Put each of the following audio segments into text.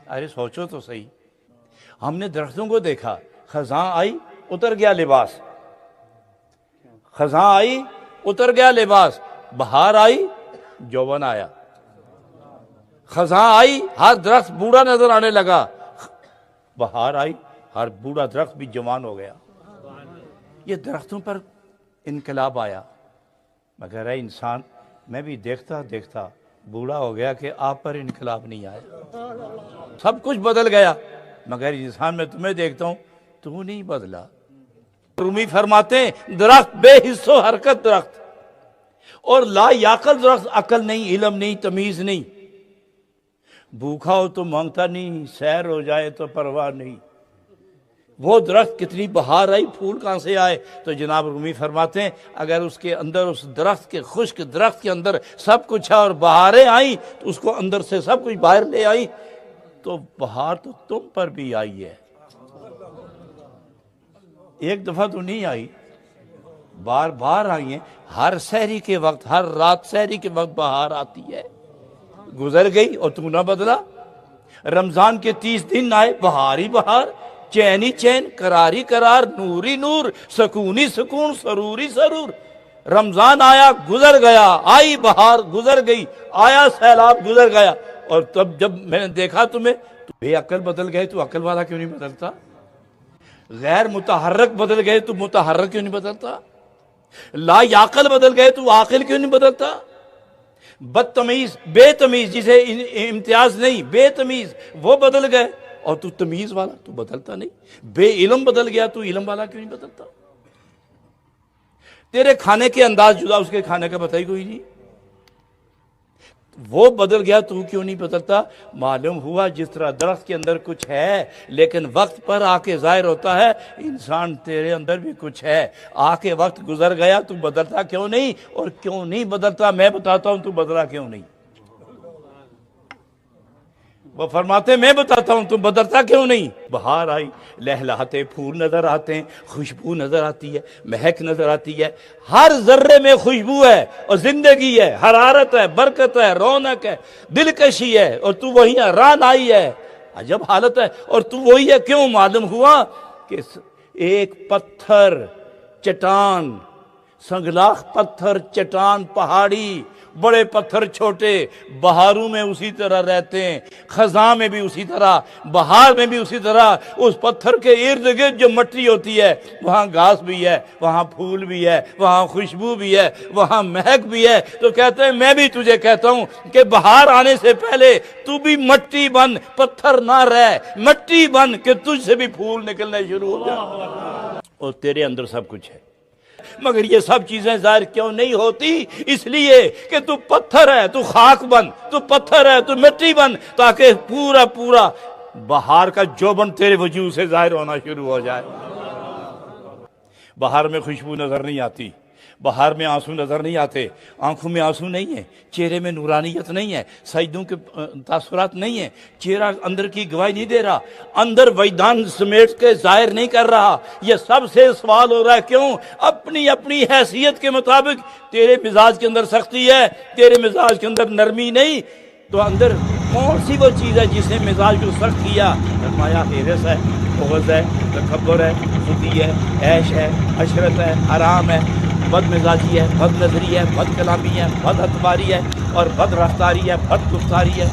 अरे सोचो तो सही, हमने दरख्तों को देखा, खजां आई उतर गया लिबास, खजां आई उतर गया लिबास, बहार आई जौवन आया, खजां आई हर दरख्त बूढ़ा नजर आने लगा, बहार आई हर बूढ़ा दरख्त भी जवान हो गया। ये दरख्तों पर इनकलाब आया। मगर है इंसान, मैं भी देखता देखता बूढ़ा हो गया कि आप पर इनकलाब नहीं आया। सब कुछ बदल गया, मगर इंसान मैं तुम्हें देखता हूं, तू नहीं बदला। रूमी फरमाते हैं दरख्त बेहिस्सो हरकत दरख्त और ला याकल दरख्त, अकल नहीं, इल्म नहीं, तमीज नहीं। भूखा हो तो मांगता नहीं, सैर हो जाए तो परवाह नहीं। वो दरख्त कितनी बहार आई, फूल कहाँ से आए? तो जनाब रूमी फरमाते हैं अगर उसके अंदर, उस दरख्त के, खुश्क दरख्त के अंदर सब कुछ है और बहारें आई तो उसको अंदर से सब कुछ बाहर ले आई, तो बहार तो तुम पर भी आई है। एक दफा तो नहीं आई, बार बार आई है। हर सहरी के वक्त, हर रात सहरी के वक्त बहार आती है। गुजर गई और तू ना बदला। रमजान के 30 दिन आए, बहार ही बहार, चैनी चैन, करारी करार, नूरी नूर, सकूनी सुकून, सरूरी सरूर। रमजान आया, गुजर गया, आई बहार, गुजर गई, आया सैलाब, गुजर गया। और तब जब मैंने देखा तुम्हें, तो बेअक्ल बदल गए, तू अक्ल वाला क्यों नहीं बदलता? गैर मुतहर्रक बदल गए, तू मुतहर्रक क्यों नहीं बदलता? ला याकल बदल गए, तू आकिल क्यों नहीं बदलता? बदतमीज, बेतमीज, जिसे इम्तियाज नहीं, बेतमीज, वो बदल गए और तू तमीज वाला, तू बदलता नहीं। बेइल्म बदल गया, तू इल्म वाला क्यों नहीं बदलता? तेरे खाने के अंदाज जुदा, उसके खाने का बताई कोई नहीं। वो बदल गया, तू क्यों नहीं बदलता? मालूम हुआ जिस तरह दरख्त के अंदर कुछ है लेकिन वक्त पर आके जाहिर होता है, इंसान तेरे अंदर भी कुछ है। आके वक्त गुजर गया, तू बदलता क्यों नहीं? और क्यों नहीं बदलता मैं बताता हूं, तू बदला क्यों नहीं? वो फरमाते मैं बताता हूं, तुम बदलता क्यों नहीं? बहार आई, लहलहाते फूल नजर आते हैं, खुशबू नजर आती है, महक नजर आती है, हर जर्रे में खुशबू है और जिंदगी है, हरारत है, बरकत है, रौनक है, दिलकशी है, और तू वही है, रान आई है, अजब हालत है, और तू वही है। क्यों? मालूम हुआ कि एक पत्थर, चट्टान, संगलाख पत्थर, चट्टान, पहाड़ी, बड़े पत्थर छोटे, बहारों में उसी तरह रहते हैं, खजां में भी उसी तरह, बहार में भी उसी तरह। उस पत्थर के इर्द गिर्द जो मट्टी होती है, वहां घास भी है, वहां फूल भी है, वहां खुशबू भी है, वहां महक भी है। तो कहते हैं मैं भी तुझे कहता हूं कि बहार आने से पहले तू भी मट्टी बन, पत्थर ना रह, मट्टी बन कि तुझसे भी फूल निकलने शुरू हो जाए और तेरे अंदर सब कुछ है। मगर ये सब चीजें जाहिर क्यों नहीं होती? इसलिए कि तू पत्थर है, तू खाक बन, तू पत्थर है, तू मिट्टी बन, ताकि पूरा पूरा बहार का जोबन तेरे वजूद से जाहिर होना शुरू हो जाए। बहार में खुशबू नजर नहीं आती, बहार में आंसू नजर नहीं आते, आंखों में आंसू नहीं है, चेहरे में नूरानियत नहीं है, सजदों के तासुरात नहीं है, चेहरा अंदर की गवाही नहीं दे रहा, अंदर वैदान समेट के जाहिर नहीं कर रहा। यह सबसे सवाल हो रहा है क्यों? अपनी अपनी हैसियत के मुताबिक। तेरे मिजाज के अंदर सख्ती है, तेरे मिजाज के अंदर नरमी नहीं, तो अंदर कौन सी वो चीज़ है जिसने मिजाज को सख्त किया? फरमाया हिरस है, बुग़्ज़ है, तकब्बुर है, खुदी है, ऐश है, अशरत है, हराम है, बद मिजाजी है, बद नजरी है, बद कलामी है, बद अतबारी है और बद रफ्तारी है, बद गुफ्तारी है,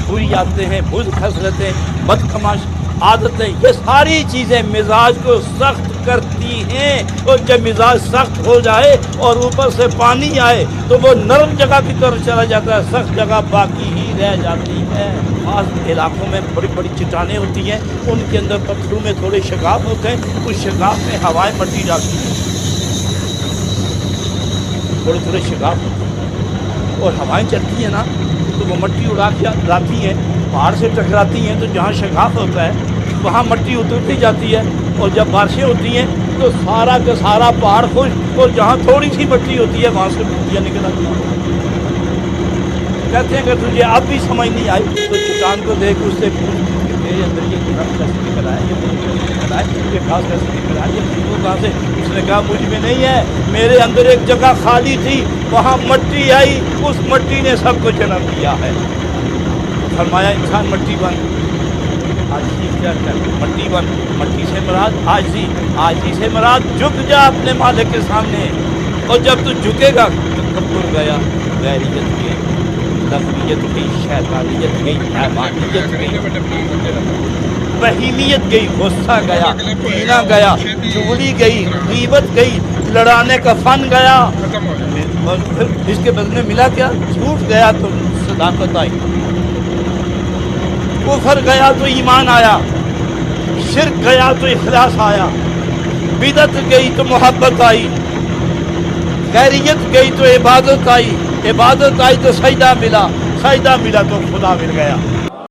बुरी आदतें हैं, बुज़ खसलतें, बद कमाश आदतें, ये सारी चीज़ें मिजाज को सख्त करती हैं। और जब मिजाज सख्त हो जाए और ऊपर से पानी आए तो वो नरम जगह की तरफ चला जाता है, सख्त जगह बाकी ही रह जाती है। खास इलाकों में बड़ी बड़ी चट्टानें होती हैं, उनके अंदर पत्थरों में थोड़े शगाफ होते हैं, उस शगाफ में हवाएं मट्टी डालती हैं, थोड़े थोड़े शगाफ होते हैं और हवाएं चलती हैं ना, तो वो मट्टी उड़ा के लाती हैं, पहाड़ से टकराती हैं, तो जहाँ शगाफ होता है वहाँ मट्टी उतरती जाती है। और जब बारिशें होती हैं तो सारा का सारा पहाड़ खुश, और जहाँ थोड़ी सी मट्टी होती है वहाँ से मट्टियाँ निकल आती हैं। कहते हैं अगर तुझे अब भी समझ नहीं आई तो चट्टान को देख, उससे पूछ मेरे अंदर ये कैसे निकल आया, ये निकल आया, ये घास कैसे निकल आया, ये खुशबू कहाँ से? उसने कहा मुझ में नहीं है, मेरे अंदर एक जगह खाली थी, वहाँ मट्टी आई, उस मट्टी ने सबको जन्म दिया है। फरमाया इंसान मट्टी बन, آجزی کیا کر مٹی بن مٹی سے مراد آجزی آجزی سے مراد جھک جا اپنے مالک کے سامنے اور جب تو جھکے گا تکبر گیا غیریت گئی لغویت گئی شیطانیت گئی حیوانیت گئی بہیمیت گئی غصہ گیا پینا گیا چغلی گئی غیبت گئی لڑانے کا فن گیا اور پھر اس کے بدلے ملا کیا جھوٹ گیا تو صداقت آئی کفر گیا تو ایمان آیا شرک گیا تو اخلاص آیا بدعت گئی تو محبت آئی خیریت گئی تو عبادت آئی عبادت آئی تو سجدہ ملا تو خدا مل گیا